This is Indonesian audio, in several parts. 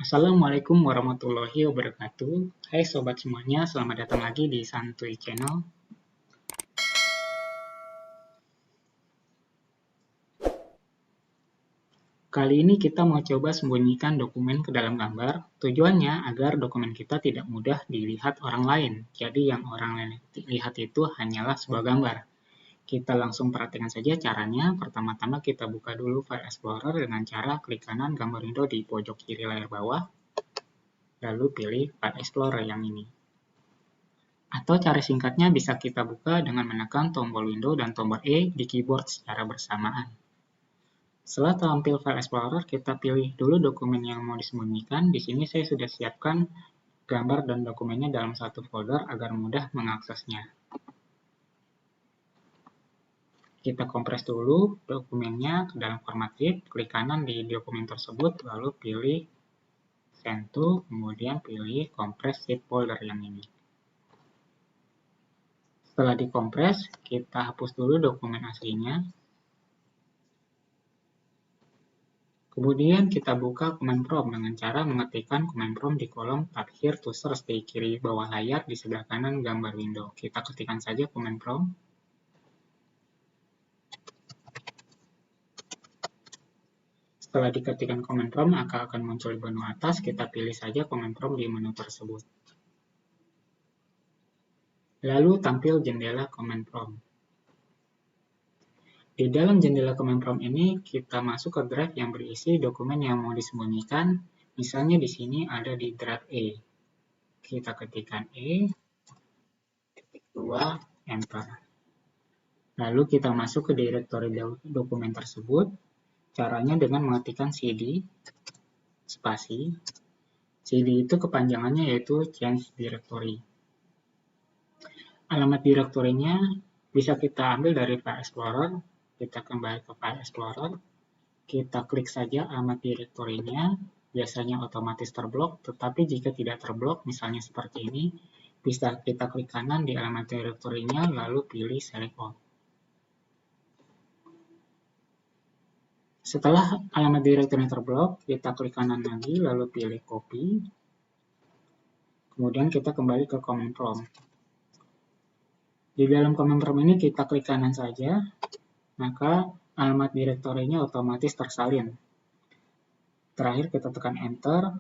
Assalamualaikum warahmatullahi wabarakatuh. Hai sobat semuanya, selamat datang lagi di Santuy Channel. Kali ini kita mau coba sembunyikan dokumen ke dalam gambar. Tujuannya agar dokumen kita tidak mudah dilihat orang lain. Jadi yang orang lain lihat itu hanyalah sebuah gambar. Kita langsung perhatikan saja caranya. Pertama-tama kita buka dulu File Explorer dengan cara klik kanan gambar window di pojok kiri layar bawah. Lalu pilih File Explorer yang ini. Atau cara singkatnya bisa kita buka dengan menekan tombol Windows dan tombol E di keyboard secara bersamaan. Setelah tampil File Explorer, kita pilih dulu dokumen yang mau disembunyikan. Di sini saya sudah siapkan gambar dan dokumennya dalam satu folder agar mudah mengaksesnya. Kita kompres dulu dokumennya ke dalam format zip, klik kanan di dokumen tersebut, lalu pilih Send to, kemudian pilih Compress Zip Folder yang ini. Setelah dikompres, kita hapus dulu dokumen aslinya. Kemudian kita buka command prompt dengan cara mengetikkan command prompt di kolom Tab Here to Search di kiri bawah layar di sebelah kanan gambar window. Kita ketikkan saja command prompt. Setelah diketikkan command prompt, maka akan muncul di menu atas. Kita pilih saja command prompt di menu tersebut. Lalu tampil jendela command prompt. Di dalam jendela command prompt ini, kita masuk ke drive yang berisi dokumen yang mau disembunyikan. Misalnya di sini ada di drive E. Kita ketikkan E, titik 2, Enter. Lalu kita masuk ke direktori dokumen tersebut. Caranya dengan mengetikkan cd, spasi. Cd itu kepanjangannya yaitu change directory. Alamat direktorinya bisa kita ambil dari File Explorer. Kita kembali ke File Explorer. Kita klik saja alamat direktorinya. Biasanya otomatis terblok, tetapi jika tidak terblok, misalnya seperti ini, bisa kita klik kanan di alamat direktorinya, lalu pilih Select All. Setelah alamat direktori terblok, kita klik kanan lagi, lalu pilih Copy. Kemudian kita kembali ke command prompt. Di dalam command prompt ini kita klik kanan saja, maka alamat direktorinya otomatis tersalin. Terakhir kita tekan Enter,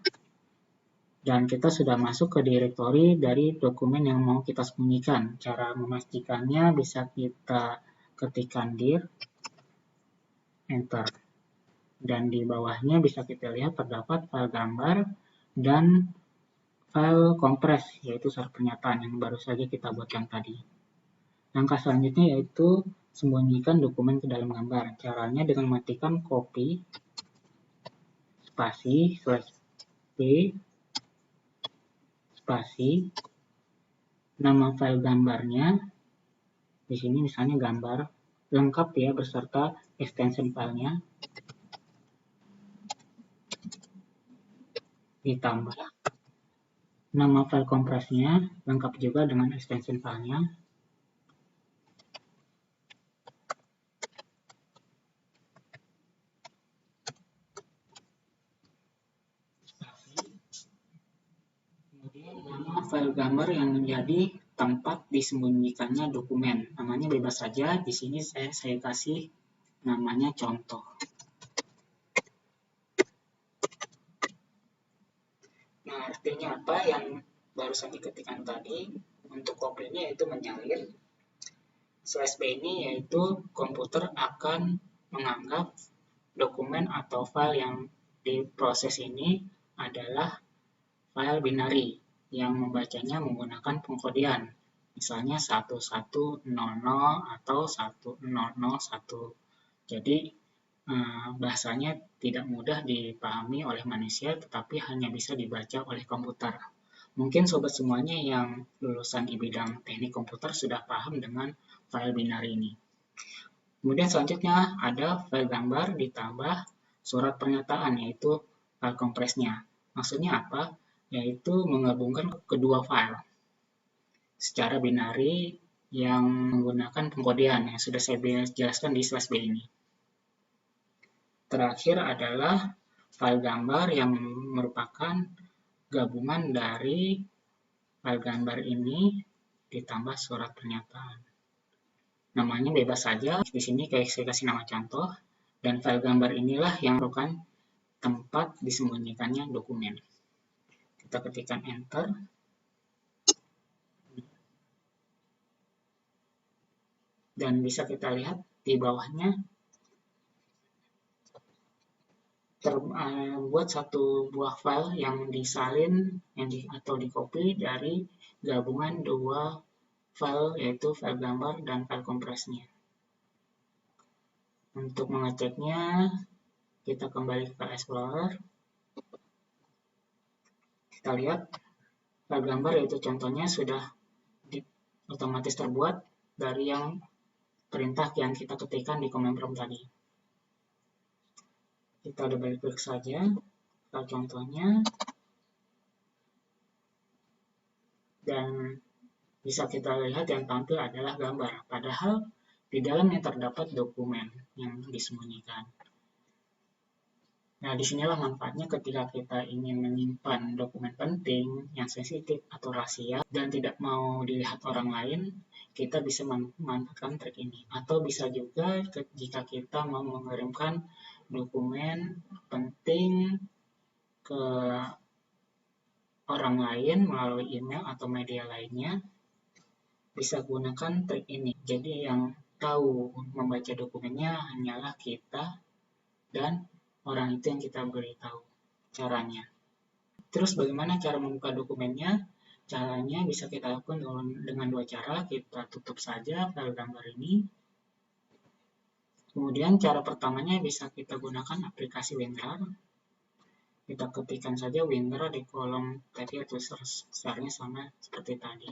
dan kita sudah masuk ke direktori dari dokumen yang mau kita sembunyikan. Cara memastikannya bisa kita ketikkan dir, Enter. Dan di bawahnya bisa kita lihat terdapat file gambar dan file kompres, yaitu surat pernyataan yang baru saja kita buatkan tadi. Langkah selanjutnya yaitu sembunyikan dokumen ke dalam gambar. Caranya dengan mematikan copy, spasi, /p, spasi, nama file gambarnya, di sini misalnya gambar lengkap ya beserta extension filenya, ditambah nama file kompresnya lengkap juga dengan extension filenya, kemudian nama file gambar yang menjadi tempat disembunyikannya dokumen. Namanya bebas saja. Di sini saya kasih namanya contoh. Nah, artinya apa yang barusan diketikkan tadi? Untuk kopinya itu menyalin. /b ini yaitu komputer akan menganggap dokumen atau file yang diproses ini adalah file binary yang membacanya menggunakan pengkodean, misalnya 1100 atau 1001. Jadi bahasanya tidak mudah dipahami oleh manusia, tetapi hanya bisa dibaca oleh komputer. Mungkin sobat semuanya yang lulusan di bidang teknik komputer sudah paham dengan file binary ini. Kemudian selanjutnya ada file gambar ditambah surat pernyataan, yaitu file kompresnya. Maksudnya apa? Yaitu menggabungkan kedua file secara binary yang menggunakan pengkodean yang sudah saya jelaskan di /b ini. Terakhir adalah file gambar yang merupakan gabungan dari file gambar ini ditambah surat pernyataan. Namanya bebas saja, di sini saya kasih nama contoh, dan file gambar inilah yang merupakan tempat disembunyikannya dokumen. Kita ketikkan enter. Dan bisa kita lihat di bawahnya terbuat satu buah file yang disalin atau di-copy dari gabungan dua file, yaitu file gambar dan file kompresnya. Untuk mengeceknya, kita kembali ke File Explorer. Kita lihat file gambar, yaitu contohnya sudah otomatis terbuat dari yang perintah yang kita ketikkan di command prompt tadi. Kita double klik saja file contohnya, dan bisa kita lihat yang tampil adalah gambar, padahal di dalamnya terdapat dokumen yang disembunyikan. Nah, disinilah manfaatnya ketika kita ingin menyimpan dokumen penting yang sensitif atau rahasia dan tidak mau dilihat orang lain, kita bisa memanfaatkan trik ini. Atau bisa juga jika kita mau mengirimkan dokumen penting ke orang lain melalui email atau media lainnya, bisa gunakan trik ini. Jadi yang tahu membaca dokumennya hanyalah kita dan orang itu yang kita beritahu caranya. Terus bagaimana cara membuka dokumennya? Caranya bisa kita lakukan dengan dua cara. Kita tutup saja file gambar ini. Kemudian cara pertamanya bisa kita gunakan aplikasi WinRAR. Kita ketikkan saja WinRAR di kolom tadi atau search-nya sama seperti tadi.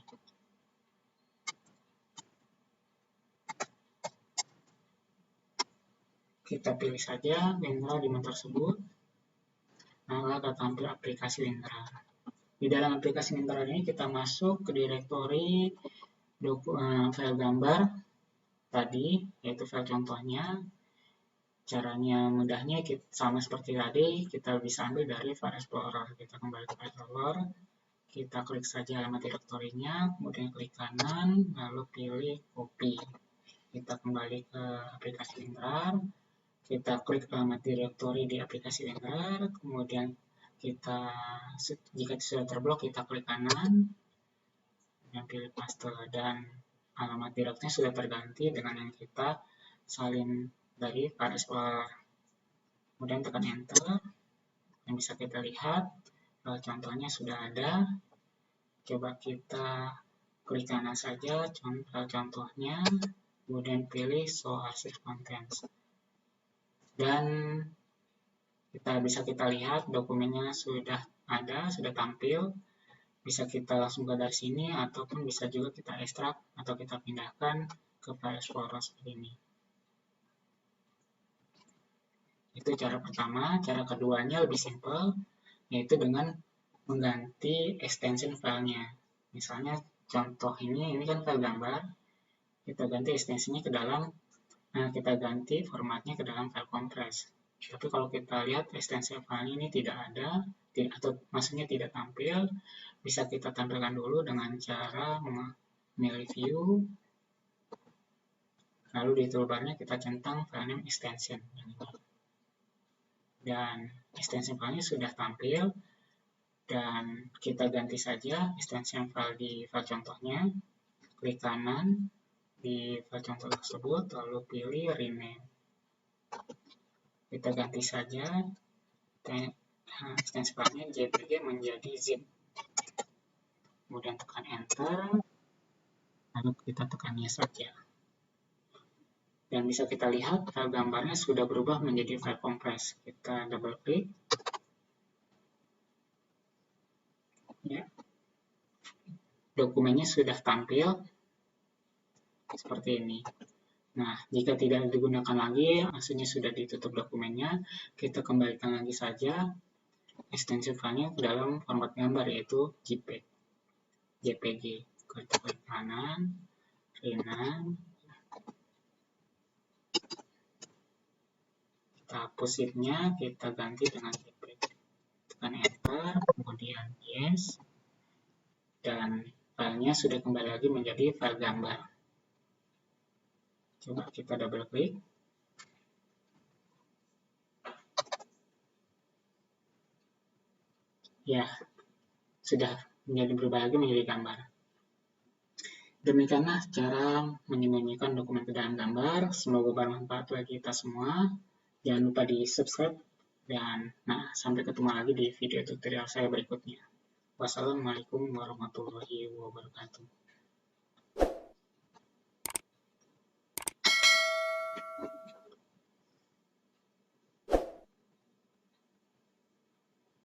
Kita pilih saja WinRAR di menu tersebut. Maka akan tampil aplikasi WinRAR. Di dalam aplikasi WinRAR ini kita masuk ke direktori file gambar tadi, yaitu file contohnya. Caranya mudahnya sama seperti tadi, kita bisa ambil dari File Explorer. Kita kembali ke File Explorer, kita klik saja alamat direktorinya, kemudian klik kanan, lalu pilih copy. Kita kembali ke aplikasi WinRAR, kita klik alamat direktori di aplikasi WinRAR, kemudian jika sudah terblok, kita klik kanan, dan pilih paste, dan alamat direktorinya sudah terganti dengan yang kita salin dari File Explorer. Kemudian tekan enter, yang bisa kita lihat contohnya sudah ada. Coba kita klik kanan saja contohnya, kemudian pilih show archive contents, dan bisa kita lihat dokumennya sudah ada, sudah tampil. Bisa kita langsung ke dari sini, ataupun bisa juga kita ekstrak atau kita pindahkan ke File Explorer seperti ini. Itu cara pertama. Cara keduanya lebih simpel, yaitu dengan mengganti extension filenya. Misalnya contoh ini kan file gambar, kita ganti ekstensinya ke dalam, kita ganti formatnya ke dalam file compress. Tapi kalau kita lihat ekstensi file ini tidak ada, atau maksudnya tidak tampil, bisa kita tampilkan dulu dengan cara memilih view, lalu di toolbarnya kita centang file name extension. Dan extension filenya sudah tampil, dan kita ganti saja extension file di file contohnya, klik kanan di file contoh tersebut, lalu pilih rename. Kita ganti saja extension filenya JPG menjadi zip. Kemudian tekan enter, lalu kita tekan yes saja. Dan bisa kita lihat file gambarnya sudah berubah menjadi file compress. Kita double klik. Ya. Dokumennya sudah tampil seperti ini. Nah, jika tidak digunakan lagi, maksudnya sudah ditutup dokumennya, kita kembalikan lagi saja ekstensi filenya ke dalam format gambar, yaitu JPG. Kita klik kanan, rename, kita hapus zip-nya, kita ganti dengan dan filenya sudah kembali lagi menjadi file gambar. Coba kita double klik. Ya, sudah berubah lagi menjadi gambar. Demikianlah cara menyembunyikan dokumen ke dalam gambar. Semoga bermanfaat bagi kita semua. Jangan lupa di subscribe dan sampai ketemu lagi di video tutorial saya berikutnya. Wassalamualaikum warahmatullahi wabarakatuh.